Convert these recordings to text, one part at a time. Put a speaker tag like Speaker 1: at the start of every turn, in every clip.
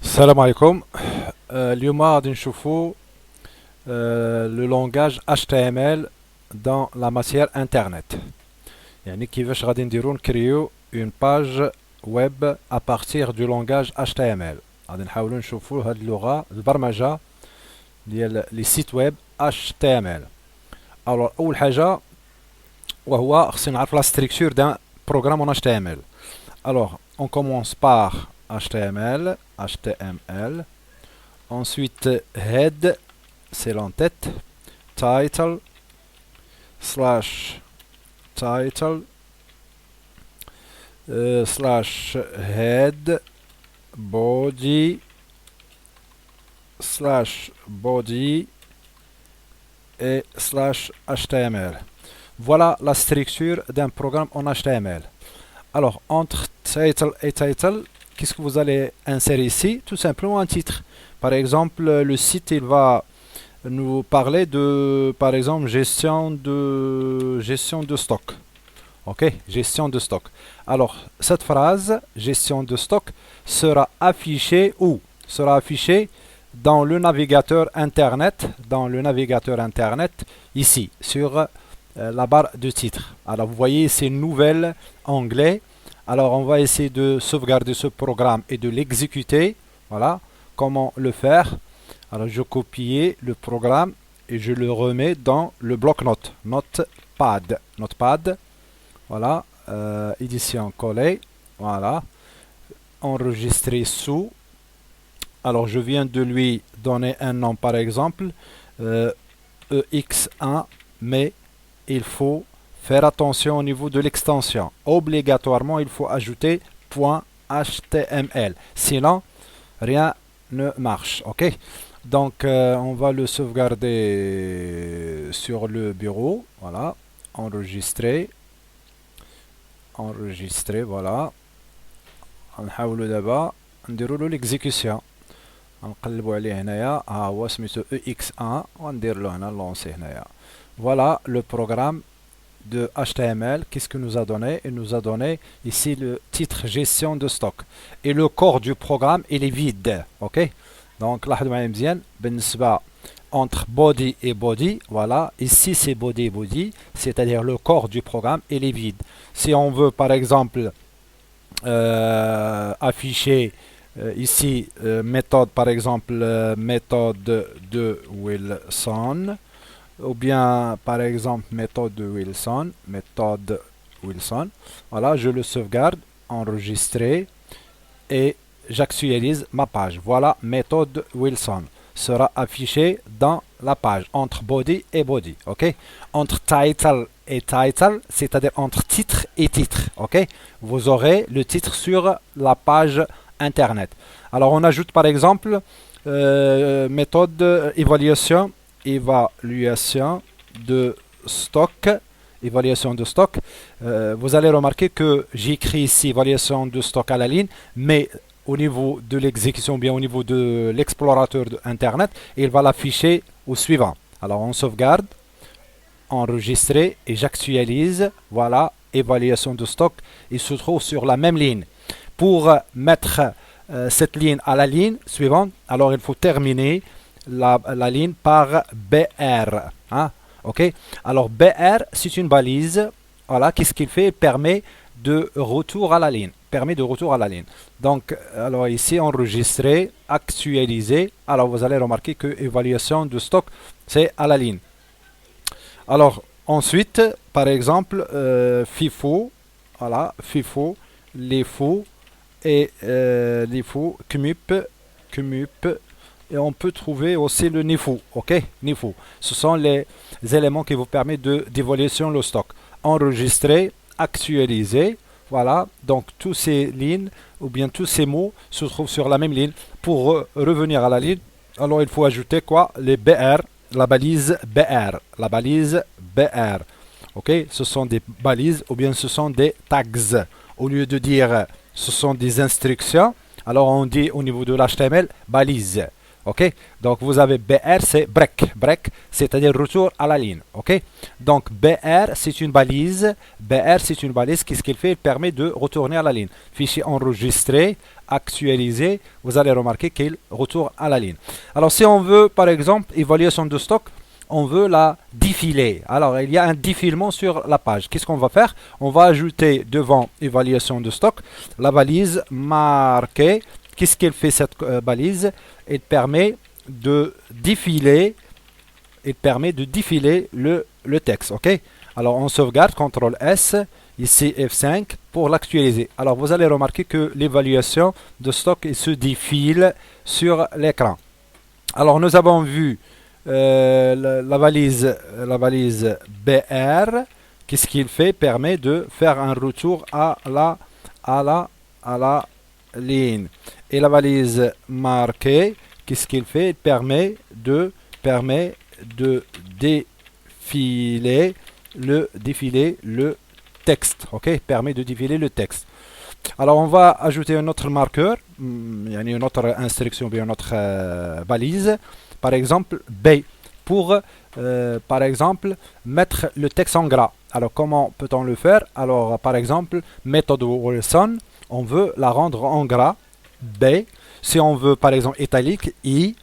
Speaker 1: Salam alaikum. اليوم غادي نشوفوا le langage HTML dans la matière internet. يعني كيفاش غادي نديرو نكريو une page web à partir du langage HTML. غادي نحاولوا نشوفوا هذه اللغة البرمجة ديال لي سيت ويب HTML. alors أول حاجة وهو خصنا نعرف la structure d'un programme en HTML. alors on commence par HTML. Ensuite, head, c'est l'entête. Title, slash title, slash head, body, slash body et slash HTML. Voilà la structure d'un programme en HTML. Alors, entre title et title, qu'est-ce que vous allez insérer ici? Tout simplement un titre. Par exemple, le site il va nous parler de, par exemple, gestion de stock. Ok, gestion de stock. Alors, cette phrase, gestion de stock, sera affichée où? Sera affichée dans le navigateur Internet, ici, sur la barre de titre. Alors, vous voyez, c'est nouvelle anglais. Alors, on va essayer de sauvegarder ce programme et de l'exécuter. Voilà. Comment le faire? Alors, je copie le programme et je le remets dans le bloc-notes. Notepad. Voilà. Édition collée. Voilà. Enregistrer sous. Alors, je viens de lui donner un nom, par exemple, EX1, mais il faut faire attention au niveau de l'extension. Obligatoirement, il faut ajouter .html. Sinon, rien ne marche. Ok. Donc, on va le sauvegarder sur le bureau. Voilà. Enregistrer. Voilà. نحاولوا دابا نديروا له l'exécution. نقلبوا عليه هنايا ها هو سميتو EX1 وندير له هنا لونسي هنايا. Voilà le programme de HTML. Qu'est-ce qu'il nous a donné? Il nous a donné ici le titre gestion de stock. Et le corps du programme, il est vide. Ok? Donc, entre body et body, voilà. Ici, c'est body et body, c'est-à-dire le corps du programme, il est vide. Si on veut, par exemple, afficher ici méthode, par exemple, méthode de Wilson, ou bien par exemple méthode Wilson. Voilà, je le sauvegarde, enregistrer et j'actualise ma page. Voilà, méthode Wilson sera affichée dans la page entre body et body. Ok, entre title et title, c'est-à-dire entre titre et titre. Ok, vous aurez le titre sur la page internet. Alors on ajoute par exemple méthode évaluation de stock. Vous allez remarquer que j'écris ici évaluation de stock à la ligne, mais au niveau de l'exécution, bien au niveau de l'explorateur de Internet, il va l'afficher au suivant. Alors on sauvegarde, enregistrer et j'actualise. Voilà, évaluation de stock, il se trouve sur la même ligne. Pour mettre cette ligne à la ligne suivante, alors il faut terminer la ligne par BR. Hein? Ok. Alors BR, c'est une balise. Voilà, qu'est-ce qu'il fait? Il permet de retour à la ligne. Donc, alors ici, enregistrer, actualiser. Alors, vous allez remarquer que évaluation de stock, c'est à la ligne. Alors, ensuite, par exemple, FIFO. Voilà, FIFO, les faux et les faux, CMUP. Et on peut trouver aussi le NIFO. Ok, NIFO. Ce sont les éléments qui vous permettent d'évaluer sur le stock. Enregistrer, actualiser. Voilà. Donc, tous ces lignes ou bien tous ces mots se trouvent sur la même ligne. Pour revenir à la ligne, alors il faut ajouter quoi? Les BR, la balise BR. Ok, ce sont des balises ou bien ce sont des tags. Au lieu de dire ce sont des instructions, alors on dit au niveau de l'HTML balise. Ok, donc vous avez BR, c'est break, break, c'est-à-dire retour à la ligne. Ok, donc BR, c'est une balise. BR, c'est une balise. Qu'est-ce qu'il fait? Il permet de retourner à la ligne. Fichier enregistré, actualisé, vous allez remarquer qu'il retourne à la ligne. Alors, si on veut, par exemple, évaluation de stock, on veut la défiler. Alors, il y a un défilement sur la page. Qu'est-ce qu'on va faire? On va ajouter devant évaluation de stock la balise marquée. Qu'est-ce qu'elle fait cette balise? Elle permet de défiler, le texte. Ok. Alors on sauvegarde, CTRL S, ici F5 pour l'actualiser. Alors vous allez remarquer que l'évaluation de stock se défile sur l'écran. Alors nous avons vu la balise BR. Qu'est-ce qu'il fait? Permet de faire un retour à la ligne. Et la balise marquée, qu'est-ce qu'il fait? Il permet de défiler le texte. Ok, permet de défiler le texte. Alors on va ajouter un autre marqueur, une autre instruction, bien une autre balise. Par exemple B pour par exemple mettre le texte en gras. Alors comment peut-on le faire? Alors par exemple méthode Wilson, on veut la rendre en gras B. Si on veut par exemple italique I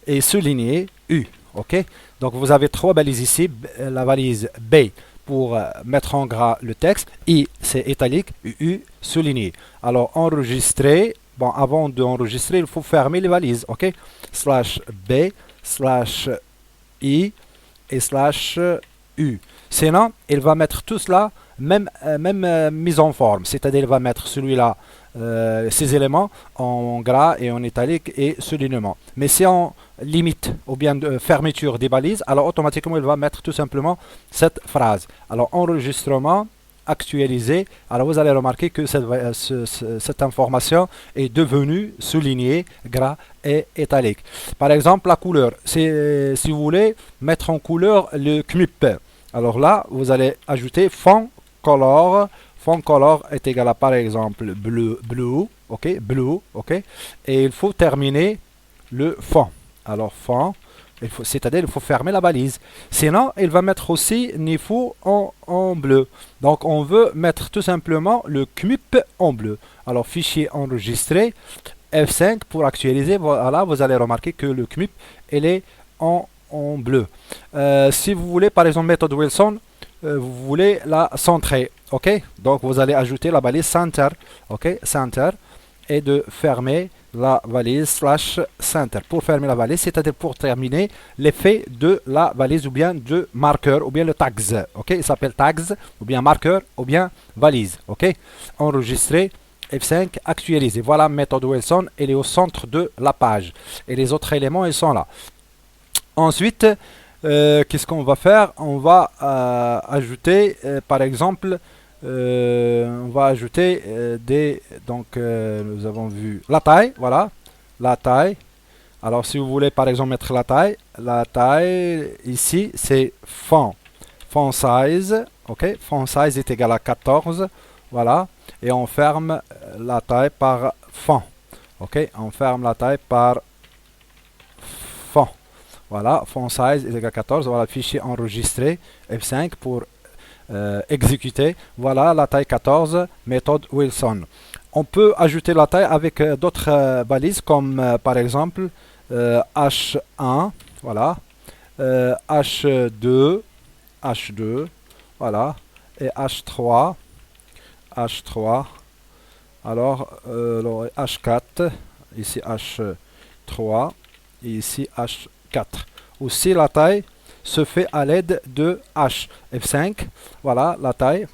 Speaker 1: et souligné U. Ok, donc vous avez trois balises ici. La balise B pour mettre en gras le texte, I c'est italique, U souligné. Alors enregistrer, bon avant d'enregistrer il faut fermer les balises. Ok, slash B slash I et slash U. Sinon il va mettre tout cela même mise en forme, c'est-à-dire il va mettre celui-là ces éléments en gras et en italique et soulignement. Mais si on limite ou bien de fermeture des balises, alors automatiquement il va mettre tout simplement cette phrase. Alors enregistrement, actualisé, alors vous allez remarquer que cette information est devenue soulignée, gras et italique. Par exemple la couleur, si vous voulez mettre en couleur le CMYP, alors là vous allez ajouter fond color. Font color est égal à par exemple blue, ok, blue, ok, et il faut terminer le fond. Alors fond, c'est-à-dire il faut fermer la balise. Sinon, il va mettre aussi niveau en bleu. Donc on veut mettre tout simplement le CMYP en bleu. Alors fichier enregistré, F5 pour actualiser. Voilà, vous allez remarquer que le CMYP il est en bleu. Si vous voulez par exemple méthode Wilson, vous voulez la centrer, ok, donc vous allez ajouter la balise center, ok, center, et de fermer la balise slash center pour fermer la balise, c'est-à-dire pour terminer l'effet de la balise ou bien de marqueur ou bien le tags, ok, il s'appelle tags ou bien marqueur ou bien valise, ok, enregistrer, F5, actualiser. Voilà méthode Wilson, elle est au centre de la page et les autres éléments ils sont là. Ensuite, qu'est-ce qu'on va faire? On va ajouter, par exemple, on va ajouter donc nous avons vu la taille, voilà, la taille. Alors si vous voulez par exemple mettre la taille ici c'est font size, ok, font size est égal à 14, voilà, et on ferme la taille par font, ok, on ferme la taille par font. Voilà, font size est égal à 14. Voilà, fichier enregistré, F5 pour exécuter. Voilà, la taille 14, méthode Wilson. On peut ajouter la taille avec d'autres balises comme par exemple H1, voilà, H2, voilà, et H3, alors H4, ici H3, et ici H4. Aussi la taille se fait à l'aide de H. F5, voilà la taille,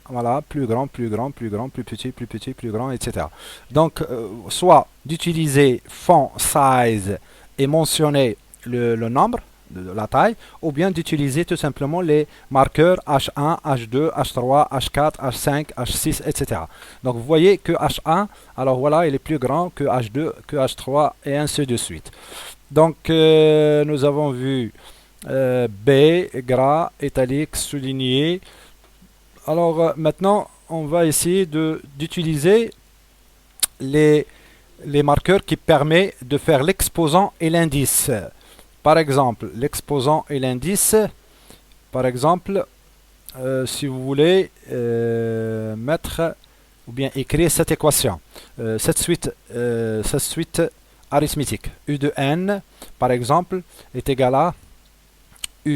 Speaker 1: voilà, plus grand, plus petit, plus grand, etc. Donc, soit d'utiliser font size et mentionner le nombre de la taille, ou bien d'utiliser tout simplement les marqueurs H1, H2, H3, H4, H5, H6, etc. Donc vous voyez que H1, alors voilà, il est plus grand que H2, que H3, et ainsi de suite. Donc nous avons vu B, gras, italique, souligné. Alors maintenant, on va essayer d'utiliser les les marqueurs qui permettent de faire l'exposant et l'indice. Par exemple, l'exposant et l'indice, par exemple, si vous voulez mettre ou bien écrire cette équation, cette suite arithmétique. U de n, par exemple, est égal à